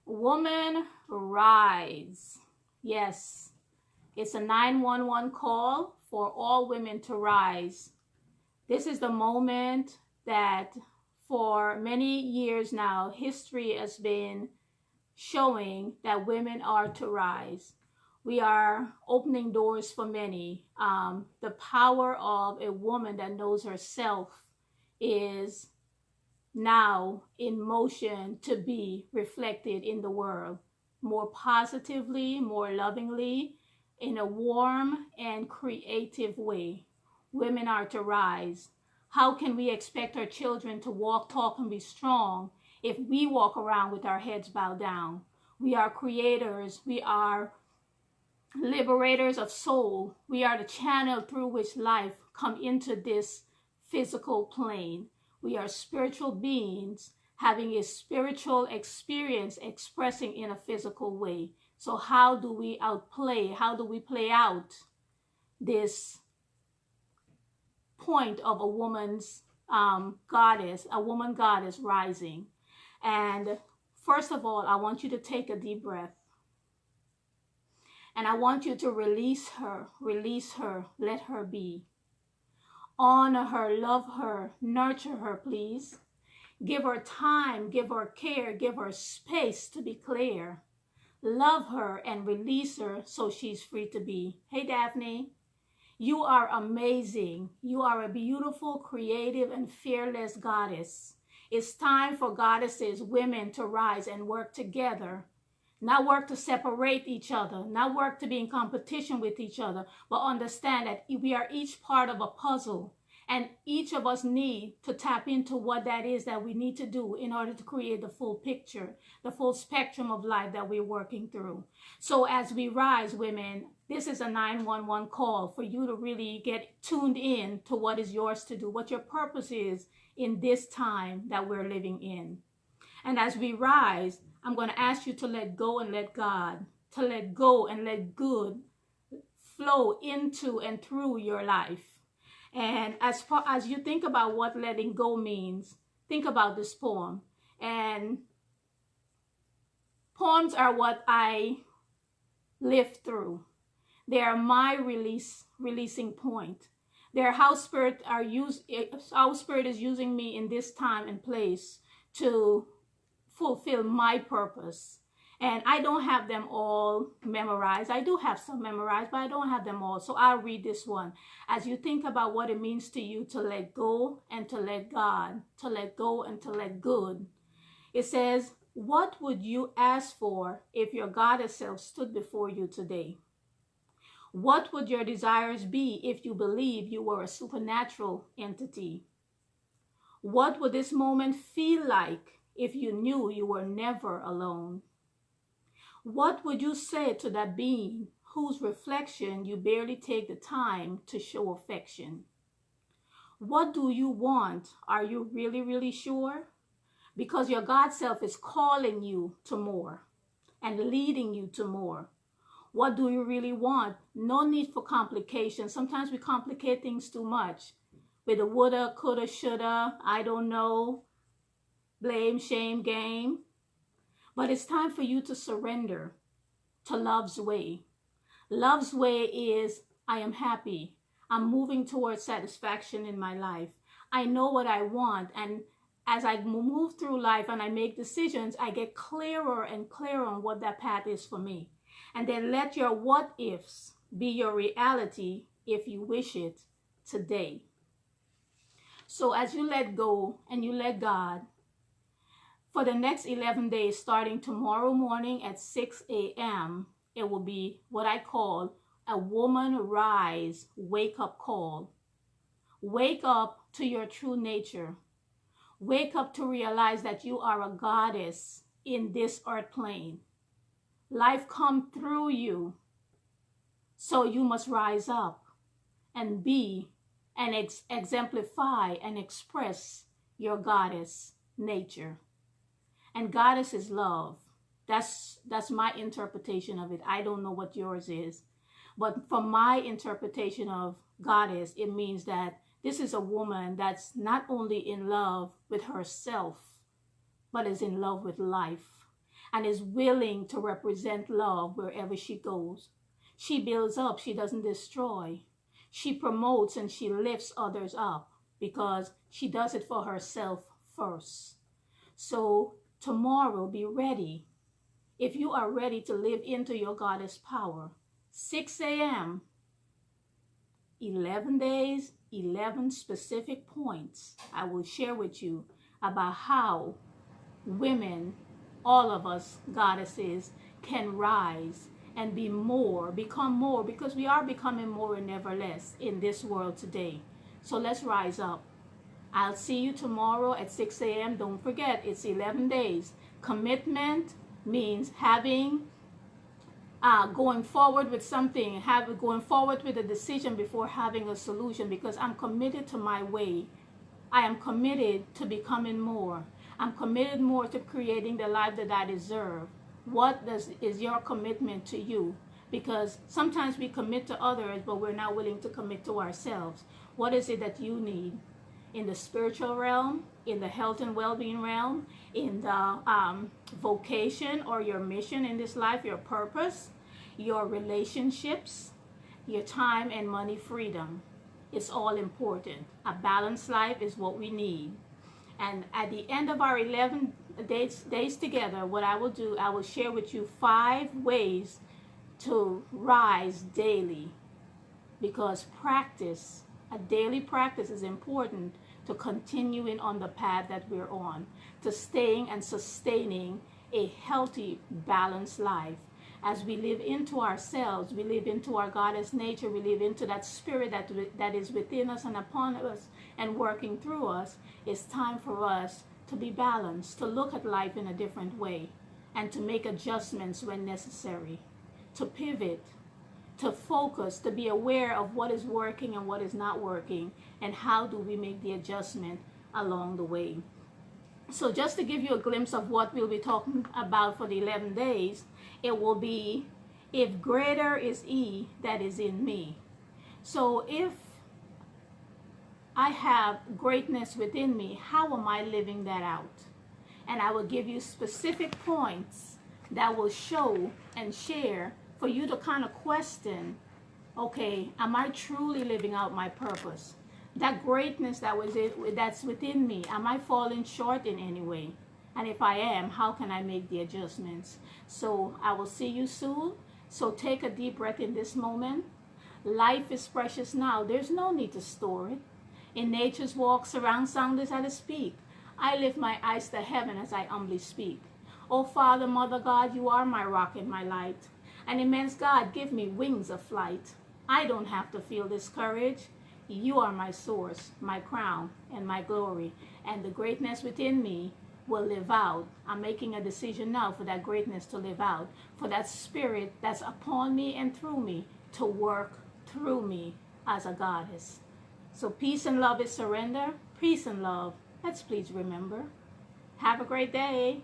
Woman, rise. Yes, it's a 911 call for all women to rise. This is the moment that for many years now, history has been showing that women are to rise. We are opening doors for many. The power of a woman that knows herself is now in motion to be reflected in the world more positively, more lovingly, in a warm and creative way. Women are to rise. How can we expect our children to walk, talk, and be strong if we walk around with our heads bowed down? We are creators. We are liberators of soul. We are the channel through which life come into this physical plane. We are spiritual beings having a spiritual experience expressing in a physical way. So how do we outplay? How do we play out this point of a woman's goddess, a woman goddess rising? And first of all, I want you to take a deep breath. And I want you to release her, let her be. Honor her, love her, nurture her, please. Give her time, give her care, give her space to be clear. Love her and release her so she's free to be. Hey, Daphne, you are amazing. You are a beautiful, creative, and fearless goddess. It's time for goddesses, women, to rise and work together. Not work to separate each other, not work to be in competition with each other, but understand that we are each part of a puzzle, and each of us need to tap into what that is that we need to do in order to create the full picture, the full spectrum of life that we're working through. So as we rise, women, this is a 911 call for you to really get tuned in to what is yours to do, what your purpose is in this time that we're living in. And as we rise, I'm going to ask you to let go and let God, to let go and let good flow into and through your life. And as far as you think about what letting go means, think about this poem. And poems are what I live through. They are my releasing point. They're how spirit is using me in this time and place to fulfill my purpose. And I don't have them all memorized. I do have some memorized, but I don't have them all. So I'll read this one. As you think about what it means to you to let go and to let God, to let go and to let good. It says, what would you ask for if your goddess self stood before you today? What would your desires be if you believe you were a supernatural entity? What would this moment feel like if you knew you were never alone? What would you say to that being whose reflection you barely take the time to show affection? What do you want? Are you really, really sure? Because your God self is calling you to more and leading you to more. What do you really want? No need for complications. Sometimes we complicate things too much with a woulda, coulda, shoulda, I don't know, blame, shame game. But it's time for you to surrender to love's way. Love's way is, I am happy. I'm moving towards satisfaction in my life. I know what I want. And as I move through life and I make decisions, I get clearer and clearer on what that path is for me. And then let your what ifs be your reality if you wish it today. So as you let go and you let God, for the next 11 days, starting tomorrow morning at 6 a.m., it will be what I call a woman rise wake up call. Wake up to your true nature. Wake up to realize that you are a goddess in this earth plane. Life come through you. So you must rise up and be and exemplify and express your goddess nature. And goddess is love. That's my interpretation of it. I don't know what yours is. But from my interpretation of goddess, it means that this is a woman that's not only in love with herself, but is in love with life. and is willing to represent love wherever she goes. She builds up, she doesn't destroy. She promotes and she lifts others up because she does it for herself first. So tomorrow, be ready. If you are ready to live into your goddess power, 6 a.m., 11 days, 11 specific points I will share with you about how women, all of us goddesses, can rise and be more, become more, because we are becoming more and never less in this world today. So let's rise up. I'll see you tomorrow at 6 a.m. Don't forget, it's 11 days. Commitment means having, going forward with something, going forward with a decision before having a solution, because I'm committed to my way. I am committed to becoming more. I'm committed more to creating the life that I deserve. What is your commitment to you? Because sometimes we commit to others, but we're not willing to commit to ourselves. What is it that you need? In the spiritual realm, in the health and well-being realm, in the vocation or your mission in this life, your purpose, your relationships, your time and money freedom. It's all important. A balanced life is what we need. And at the end of our 11 days together, what I will do, I will share with you 5 ways to rise daily, because practice, a daily practice, is important to continuing on the path that we're on, to staying and sustaining a healthy, balanced life. As we live into ourselves, we live into our goddess nature, we live into that spirit that is within us and upon us and working through us. It's time for us to be balanced, to look at life in a different way, and to make adjustments when necessary, to pivot, to focus, to be aware of what is working and what is not working, and how do we make the adjustment along the way. So just to give you a glimpse of what we'll be talking about for the 11 days, it will be, if greater is He that is in me. So if I have greatness within me, how am I living that out? And I will give you specific points that will show and share for you to kind of question, okay, am I truly living out my purpose? That greatness that's within me, am I falling short in any way? And if I am, how can I make the adjustments? So I will see you soon. So take a deep breath in this moment. Life is precious now. There's no need to store it. In nature's walk, surround sound as I speak. I lift my eyes to heaven as I humbly speak. Oh Father, Mother God, you are my rock and my light. An immense God, give me wings of flight. I don't have to feel discouraged. You are my source, my crown, and my glory. And the greatness within me will live out. I'm making a decision now for that greatness to live out, for that spirit that's upon me and through me to work through me as a goddess. So peace and love is surrender. Peace and love. Let's please remember. Have a great day.